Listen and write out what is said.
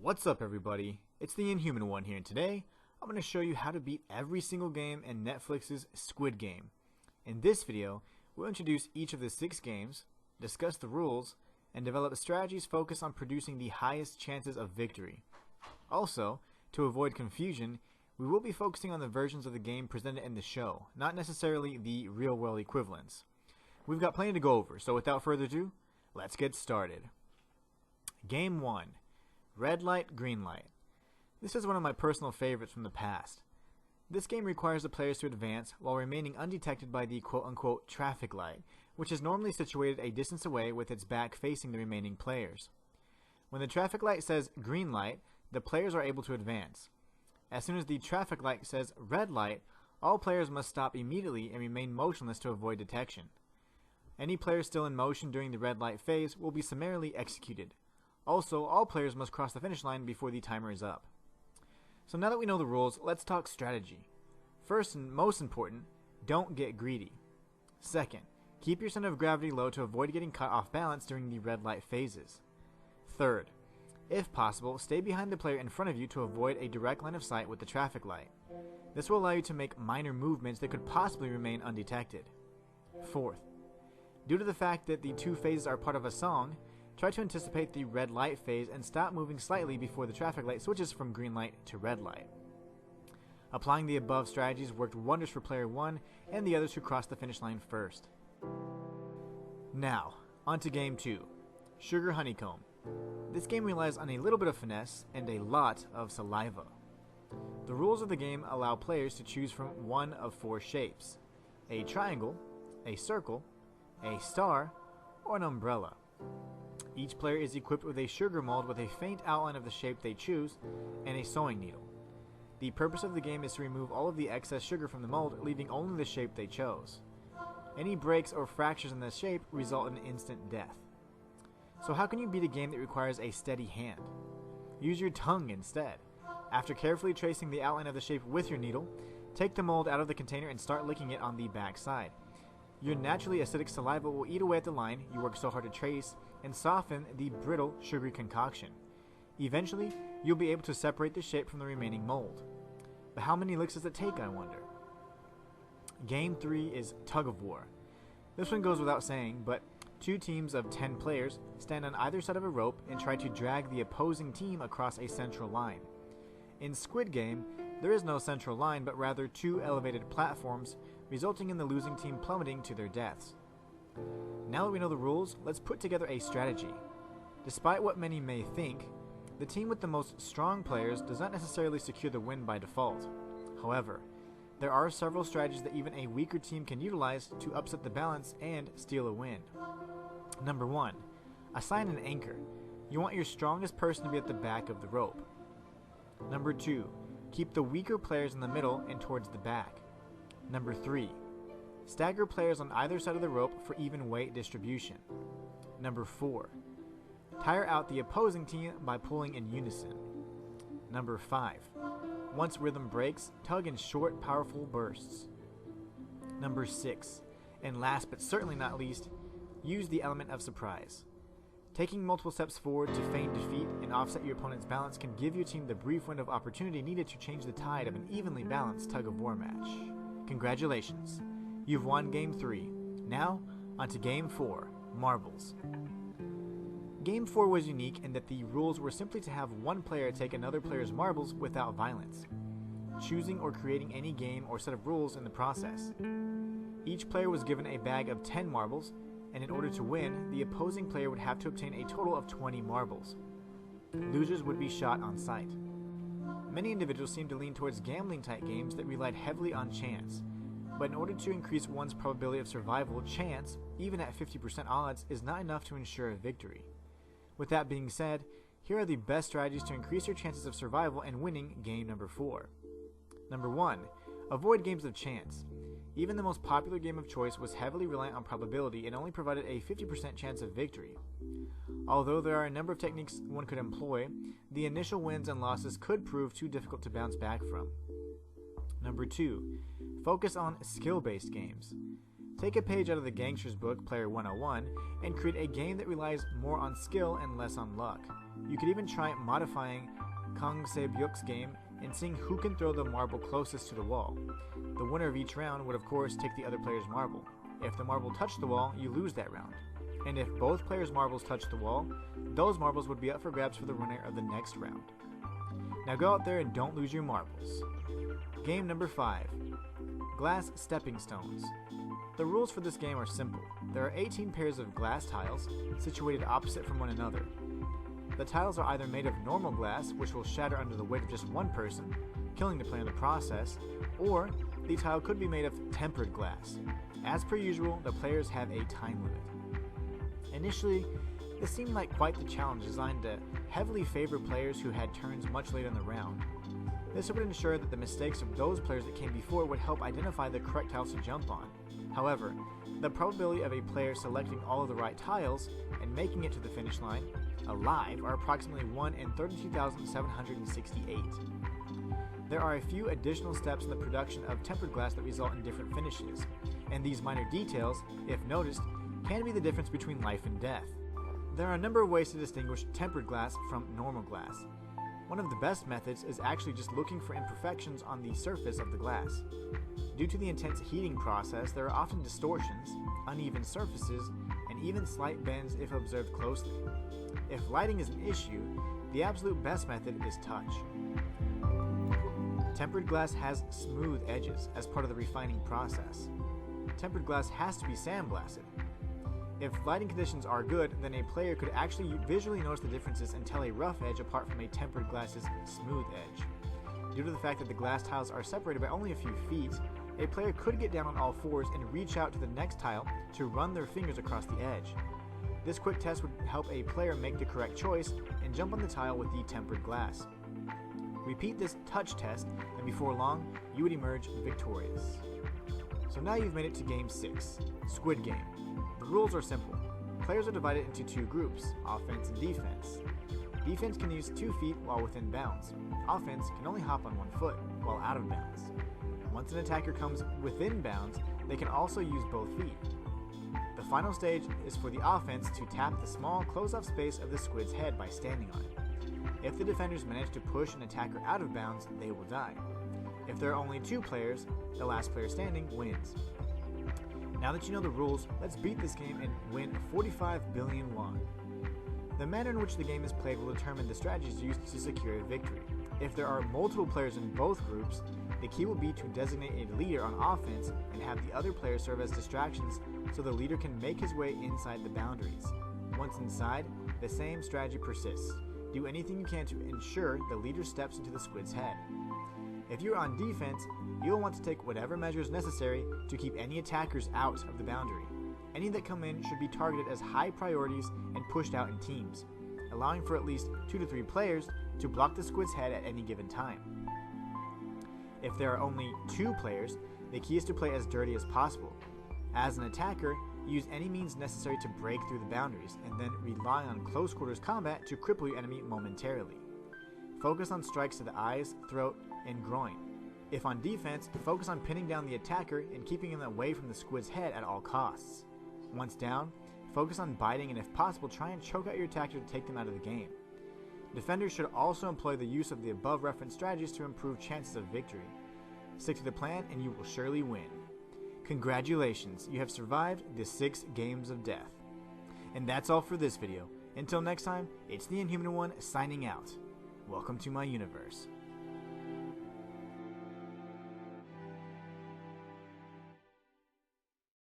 What's up everybody, it's the Inhuman one here, and today I'm going to show you how to beat every single game in Netflix's Squid Game. In this video, we'll introduce each of the 6 games, discuss the rules, and develop strategies focused on producing the highest chances of victory. Also, to avoid confusion, we will be focusing on the versions of the game presented in the show, not necessarily the real-world equivalents. We've got plenty to go over, so without further ado, let's get started. Game 1. Red light, green light. This is one of my personal favorites from the past. This game requires the players to advance while remaining undetected by the quote-unquote traffic light, which is normally situated a distance away with its back facing the remaining players. When the traffic light says green light, the players are able to advance. As soon as the traffic light says red light, all players must stop immediately and remain motionless to avoid detection. Any player still in motion during the red light phase will be summarily executed. Also, all players must cross the finish line before the timer is up. So now that we know the rules, let's talk strategy. First and most important, don't get greedy. Second, keep your center of gravity low to avoid getting caught off balance during the red light phases. Third, if possible, stay behind the player in front of you to avoid a direct line of sight with the traffic light. This will allow you to make minor movements that could possibly remain undetected. Fourth, due to the fact that the 2 phases are part of a song, try to anticipate the red light phase and stop moving slightly before the traffic light switches from green light to red light. Applying the above strategies worked wonders for player 1 and the others who crossed the finish line first. Now, on to game 2, Sugar Honeycomb. This game relies on a little bit of finesse and a lot of saliva. The rules of the game allow players to choose from one of 4 shapes: a triangle, a circle, a star, or an umbrella. Each player is equipped with a sugar mold with a faint outline of the shape they choose and a sewing needle. The purpose of the game is to remove all of the excess sugar from the mold, leaving only the shape they chose. Any breaks or fractures in the shape result in instant death. So how can you beat a game that requires a steady hand? Use your tongue instead. After carefully tracing the outline of the shape with your needle, take the mold out of the container and start licking it on the back side. Your naturally acidic saliva will eat away at the line you work so hard to trace and soften the brittle, sugary concoction. Eventually, you'll be able to separate the shape from the remaining mold. But how many licks does it take, I wonder? Game 3 is Tug of War. This one goes without saying, but 2 teams of 10 players stand on either side of a rope and try to drag the opposing team across a central line. In Squid Game, there is no central line, but rather 2 elevated platforms, resulting in the losing team plummeting to their deaths. Now that we know the rules, let's put together a strategy. Despite what many may think, the team with the most strong players does not necessarily secure the win by default. However, there are several strategies that even a weaker team can utilize to upset the balance and steal a win. Number 1. Assign an anchor. You want your strongest person to be at the back of the rope. Number 2. Keep the weaker players in the middle and towards the back. Number 3. Stagger players on either side of the rope for even weight distribution. Number 4. Tire out the opposing team by pulling in unison. Number 5. Once rhythm breaks, tug in short, powerful bursts. Number 6. And last but certainly not least, use the element of surprise. Taking multiple steps forward to feign defeat and offset your opponent's balance can give your team the brief window of opportunity needed to change the tide of an evenly balanced tug-of-war match. Congratulations! You've won Game 3. Now, on to Game 4, Marbles. Game 4 was unique in that the rules were simply to have one player take another player's marbles without violence, choosing or creating any game or set of rules in the process. Each player was given a bag of 10 marbles, and in order to win, the opposing player would have to obtain a total of 20 marbles. Losers would be shot on sight. Many individuals seem to lean towards gambling-type games that relied heavily on chance, but in order to increase one's probability of survival, chance, even at 50% odds, is not enough to ensure a victory. With that being said, here are the best strategies to increase your chances of survival and winning game number 4. Number 1. Avoid games of chance. Even the most popular game of choice was heavily reliant on probability and only provided a 50% chance of victory. Although there are a number of techniques one could employ, the initial wins and losses could prove too difficult to bounce back from. Number 2. Focus on skill-based games. Take a page out of the gangster's book, Player 101, and create a game that relies more on skill and less on luck. You could even try modifying Kang Se-byuk's game and seeing who can throw the marble closest to the wall. The winner of each round would of course take the other player's marble. If the marble touched the wall, you lose that round. And if both players' marbles touched the wall, those marbles would be up for grabs for the winner of the next round. Now go out there and don't lose your marbles. Game number 5. Glass Stepping Stones. The rules for this game are simple. There are 18 pairs of glass tiles, situated opposite from one another. The tiles are either made of normal glass, which will shatter under the weight of just one person, killing the player in the process, or the tile could be made of tempered glass. As per usual, the players have a time limit. Initially, this seemed like quite the challenge, designed to heavily favor players who had turns much later in the round. This would ensure that the mistakes of those players that came before would help identify the correct tiles to jump on. However, the probability of a player selecting all of the right tiles and making it to the finish line alive are approximately 1 in 32,768. There are a few additional steps in the production of tempered glass that result in different finishes, and these minor details, if noticed, can be the difference between life and death. There are a number of ways to distinguish tempered glass from normal glass. One of the best methods is actually just looking for imperfections on the surface of the glass. Due to the intense heating process, there are often distortions, uneven surfaces, and even slight bends if observed closely. If lighting is an issue, the absolute best method is touch. Tempered glass has smooth edges as part of the refining process. Tempered glass has to be sandblasted. If lighting conditions are good, then a player could actually visually notice the differences and tell a rough edge apart from a tempered glass's smooth edge. Due to the fact that the glass tiles are separated by only a few feet, a player could get down on all fours and reach out to the next tile to run their fingers across the edge. This quick test would help a player make the correct choice and jump on the tile with the tempered glass. Repeat this touch test, and before long, you would emerge victorious. So now you've made it to Game 6, Squid Game. The rules are simple. Players are divided into two groups, offense and defense. Defense can use 2 feet while within bounds. Offense can only hop on 1 foot while out of bounds. Once an attacker comes within bounds, they can also use both feet. The final stage is for the offense to tap the small close-off space of the squid's head by standing on it. If the defenders manage to push an attacker out of bounds, they will die. If there are only 2 players, the last player standing wins. Now that you know the rules, let's beat this game and win 45 billion won. The manner in which the game is played will determine the strategies used to secure a victory. If there are multiple players in both groups, the key will be to designate a leader on offense and have the other players serve as distractions so the leader can make his way inside the boundaries. Once inside, the same strategy persists. Do anything you can to ensure the leader steps into the squid's head. If you're on defense, you'll want to take whatever measures necessary to keep any attackers out of the boundary. Any that come in should be targeted as high priorities and pushed out in teams, allowing for at least 2 to 3 players to block the squid's head at any given time. If there are only 2 players, the key is to play as dirty as possible. As an attacker, use any means necessary to break through the boundaries, and then rely on close quarters combat to cripple your enemy momentarily. Focus on strikes to the eyes, throat, and groin. If on defense, focus on pinning down the attacker and keeping him away from the squid's head at all costs. Once down, focus on biting and if possible try and choke out your attacker to take them out of the game. Defenders should also employ the use of the above referenced strategies to improve chances of victory. Stick to the plan and you will surely win. Congratulations, you have survived the 6 games of death. And that's all for this video. Until next time, it's the Inhuman one signing out. Welcome to my universe.